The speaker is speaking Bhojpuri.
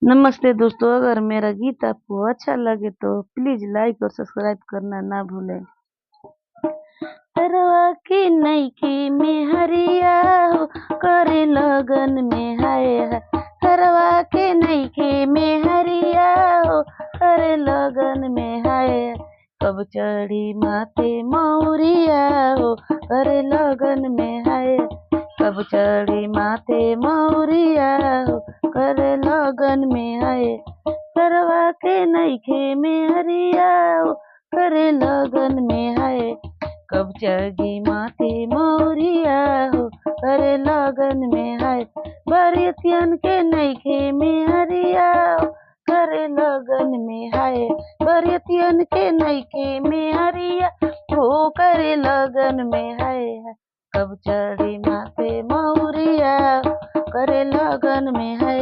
नमस्ते दोस्तों, अगर मेरा गीत आपको अच्छा लगे तो प्लीज लाइक और सब्सक्राइब करना ना भूलें। परवा की नईकी में हरिया हो करे लगन में हाय हाय। परवा के नईकी में हरिया हो करे लगन में हाय हाय। कब चढ़ी माथे मौरिया हो करे लगन में हाय। कब चढ़ी माथे मौरिया हो करे लगन में हाय। परवा के नईखे में हरिया हो करे लगन में हाय। कब चढ़ी माथे मौरिया हो करे लगन में हाय। बरियतियन के नईखे में हरिया हो करे लगन में हाय। बरियतियन के नईखे में हरिया हो करे लगन में हाय। कब चढ़ी माथे मौरिया करे लगन में हाय।